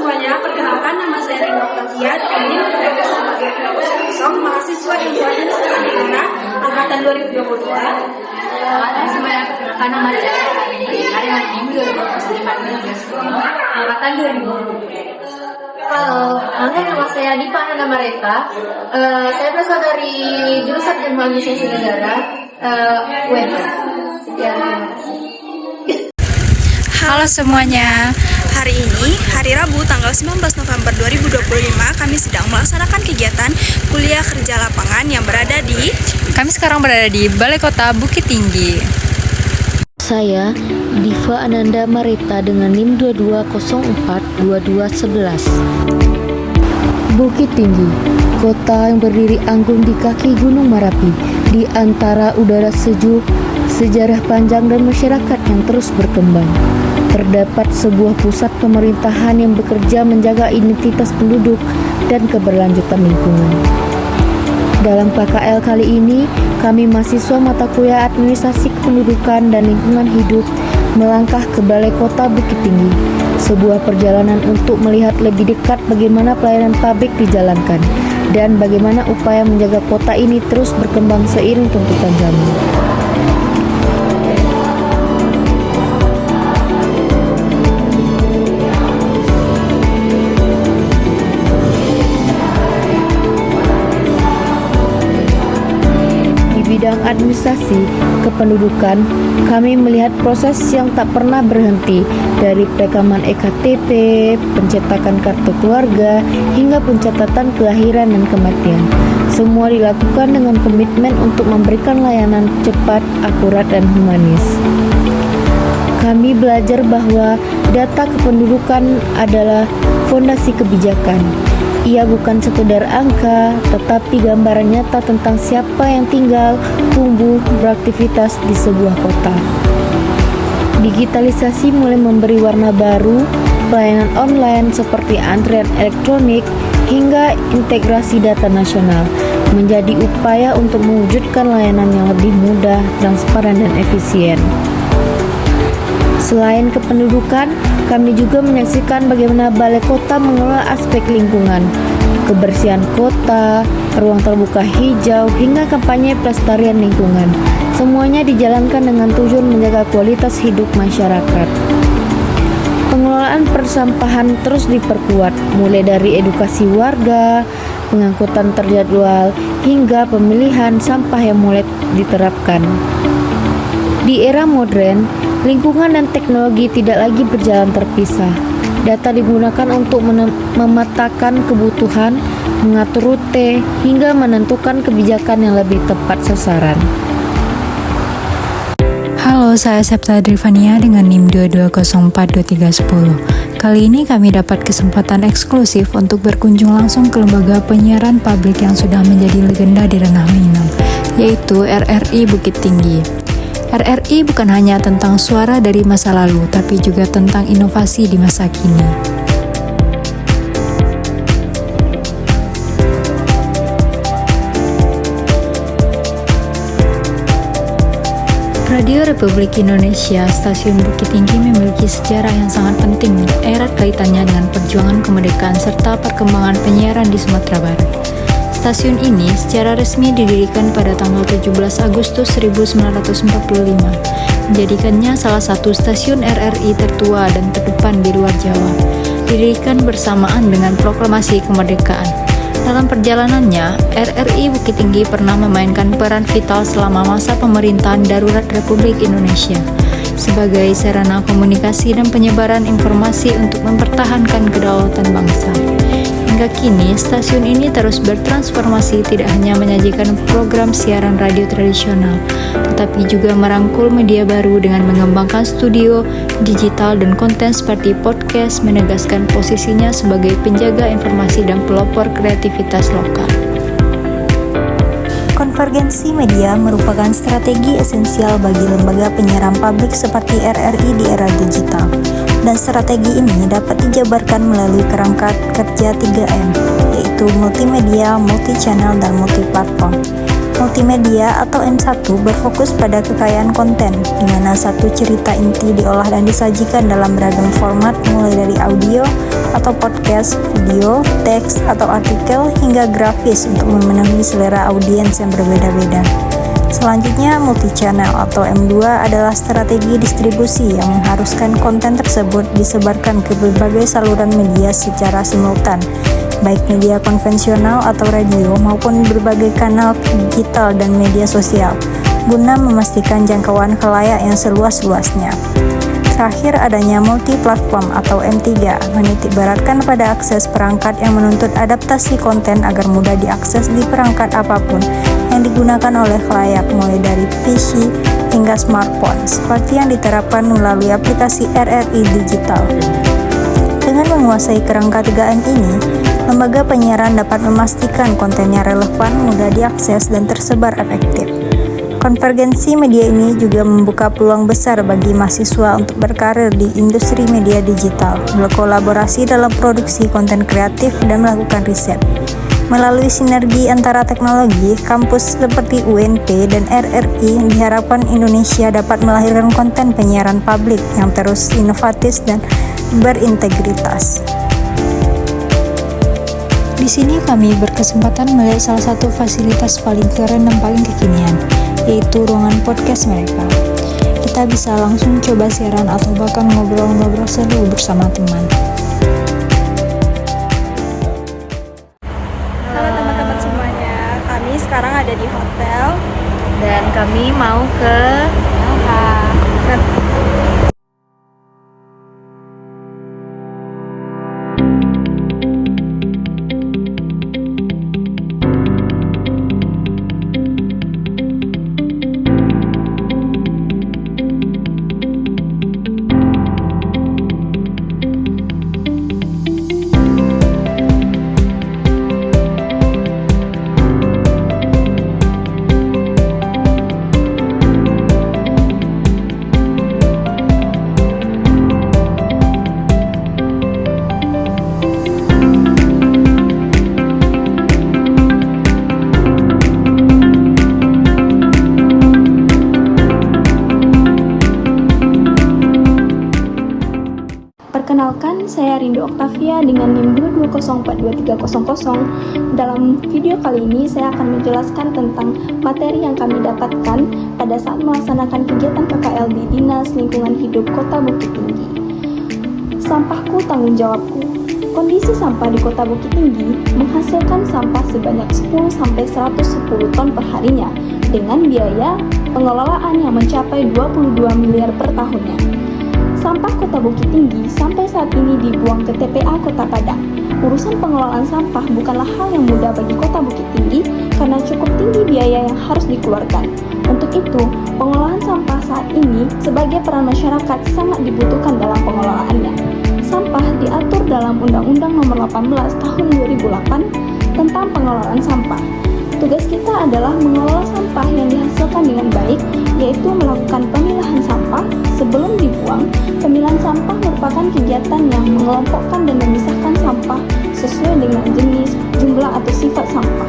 semuanya, perkenalkan nama saya Rino Pratia dari NIM 21420, mahasiswa Ilmu Administrasi Negara angkatan 2022. Semuanya, perkenalkan nama saya dari NIM 21420, angkatan 2022. Halo, nama saya Dipa Nanda Mareta. Saya berasal dari jurusan Ilmu Administrasi Negara, UNS. Ya, terima kasih. Halo semuanya, hari ini, hari Rabu tanggal 19 November 2025, kami sedang melaksanakan kegiatan kuliah kerja lapangan yang berada di... Kami sekarang berada di Balai Kota Bukit Tinggi. Saya Diva Ananda Mareta dengan NIM 22042211. Bukit Tinggi, kota yang berdiri anggun di kaki Gunung Merapi, di antara udara sejuk, sejarah panjang dan masyarakat yang terus berkembang. Terdapat sebuah pusat pemerintahan yang bekerja menjaga identitas penduduk dan keberlanjutan lingkungan. Dalam PKL kali ini, kami mahasiswa mata kuliah Administrasi Kependudukan dan Lingkungan Hidup melangkah ke Balai Kota Bukit Tinggi, sebuah perjalanan untuk melihat lebih dekat bagaimana pelayanan publik dijalankan dan bagaimana upaya menjaga kota ini terus berkembang seiring tuntutan zaman. Bidang administrasi kependudukan, kami melihat proses yang tak pernah berhenti, dari perekaman EKTP, pencetakan kartu keluarga, hingga pencatatan kelahiran dan kematian. Semua dilakukan dengan komitmen untuk memberikan layanan cepat, akurat, dan humanis. Kami belajar bahwa data kependudukan adalah fondasi kebijakan. Ia bukan sekedar angka, tetapi gambaran nyata tentang siapa yang tinggal, tumbuh, beraktivitas di sebuah kota. Digitalisasi mulai memberi warna baru, pelayanan online seperti antrian elektronik, hingga integrasi data nasional, menjadi upaya untuk mewujudkan layanan yang lebih mudah, transparan, dan efisien. Selain kependudukan, kami juga menyaksikan bagaimana Balai Kota mengelola aspek lingkungan, kebersihan kota, ruang terbuka hijau, hingga kampanye pelestarian lingkungan. Semuanya dijalankan dengan tujuan menjaga kualitas hidup masyarakat. Pengelolaan persampahan terus diperkuat, mulai dari edukasi warga, pengangkutan terjadwal, hingga pemilihan sampah yang mulai diterapkan. Di era modern, lingkungan dan teknologi tidak lagi berjalan terpisah. Data digunakan untuk memetakan kebutuhan, mengatur rute, hingga menentukan kebijakan yang lebih tepat sasaran. Halo, saya Septa Drivania dengan NIM 22042310. Kali ini kami dapat kesempatan eksklusif untuk berkunjung langsung ke lembaga penyiaran publik yang sudah menjadi legenda di ranah Minang, yaitu RRI Bukit Tinggi. RRI bukan hanya tentang suara dari masa lalu, tapi juga tentang inovasi di masa kini. Radio Republik Indonesia, Stasiun Bukit Tinggi memiliki sejarah yang sangat penting, erat kaitannya dengan perjuangan kemerdekaan serta perkembangan penyiaran di Sumatera Barat. Stasiun ini secara resmi didirikan pada tanggal 17 Agustus 1945, menjadikannya salah satu stasiun RRI tertua dan terdepan di luar Jawa. Didirikan bersamaan dengan proklamasi kemerdekaan. Dalam perjalanannya, RRI Bukit Tinggi pernah memainkan peran vital selama masa pemerintahan darurat Republik Indonesia sebagai sarana komunikasi dan penyebaran informasi untuk mempertahankan kedaulatan bangsa. Hingga kini, stasiun ini terus bertransformasi, tidak hanya menyajikan program siaran radio tradisional, tetapi juga merangkul media baru dengan mengembangkan studio, digital, dan konten seperti podcast, menegaskan posisinya sebagai penjaga informasi dan pelopor kreativitas lokal. Konvergensi media merupakan strategi esensial bagi lembaga penyiaran publik seperti RRI di era digital. Dan strategi ini dapat dijabarkan melalui kerangka kerja 3M, yaitu multimedia, multi-channel, dan multi-platform. Multimedia atau M1 berfokus pada kekayaan konten, di mana satu cerita inti diolah dan disajikan dalam beragam format mulai dari audio atau podcast, video, teks atau artikel hingga grafis untuk memenuhi selera audiens yang berbeda-beda. Selanjutnya, multi-channel atau M2 adalah strategi distribusi yang mengharuskan konten tersebut disebarkan ke berbagai saluran media secara simultan, baik media konvensional atau radio maupun berbagai kanal digital dan media sosial, guna memastikan jangkauan khalayak yang seluas-luasnya. Terakhir, adanya multi-platform atau M3 menitikberatkan pada akses perangkat yang menuntut adaptasi konten agar mudah diakses di perangkat apapun yang digunakan oleh khalayak mulai dari PC hingga smartphone, seperti yang diterapkan melalui aplikasi RRI Digital. Dengan menguasai kerangka 3M ini, lembaga penyiaran dapat memastikan kontennya relevan, mudah diakses, dan tersebar efektif. Konvergensi media ini juga membuka peluang besar bagi mahasiswa untuk berkarir di industri media digital, berkolaborasi dalam produksi konten kreatif, dan melakukan riset. Melalui sinergi antara teknologi, kampus seperti UNP dan RRI diharapkan Indonesia dapat melahirkan konten penyiaran publik yang terus inovatif dan berintegritas. Di sini kami berkesempatan melihat salah satu fasilitas paling keren dan paling kekinian, yaitu ruangan podcast mereka. Kita bisa langsung coba siaran atau bahkan ngobrol-ngobrol seru bersama teman. Halo teman-teman semuanya, kami sekarang ada di hotel. Dan kami mau ke Perkenalkan, saya Rindu Oktavia dengan NIM 220423000. Dalam video kali ini saya akan menjelaskan tentang materi yang kami dapatkan pada saat melaksanakan kegiatan KKL di Dinas Lingkungan Hidup Kota Bukit Tinggi. Sampahku tanggung jawabku. Kondisi sampah di Kota Bukit Tinggi menghasilkan sampah sebanyak 10-110 ton per harinya dengan biaya pengelolaan yang mencapai 22 miliar per tahunnya. Sampah Kota Bukit Tinggi sampai saat ini dibuang ke TPA Kota Padang. Urusan pengelolaan sampah bukanlah hal yang mudah bagi Kota Bukit Tinggi karena cukup tinggi biaya yang harus dikeluarkan. Untuk itu, pengelolaan sampah saat ini sebagai peran masyarakat sangat dibutuhkan dalam pengelolaannya. Sampah diatur dalam Undang-Undang Nomor 18 Tahun 2008 tentang pengelolaan sampah. Tugas kita adalah mengelola sampah yang dihasilkan dengan baik, yaitu melakukan pemilahan sampah sebelum dibuang. Pemilahan sampah merupakan kegiatan yang mengelompokkan dan memisahkan sampah sesuai dengan jenis, jumlah, atau sifat sampah.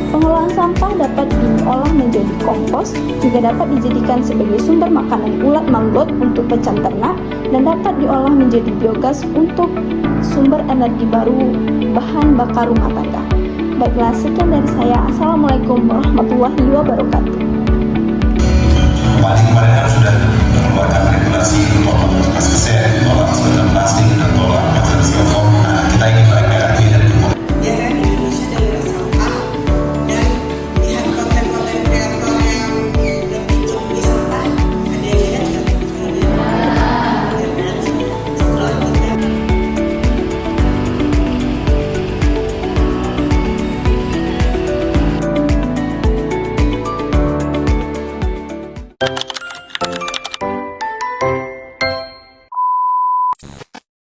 Pengelolaan sampah dapat diolah menjadi kompos, juga dapat dijadikan sebagai sumber makanan ulat manggot untuk pecan ternak, dan dapat diolah menjadi biogas untuk sumber energi baru bahan bakar rumah tangga. Baiklah, sekian dari saya. Assalamualaikum warahmatullahi wabarakatuh. Kemarin kan sudah mengeluarkan regulasi tolak plastik dan tolak plastik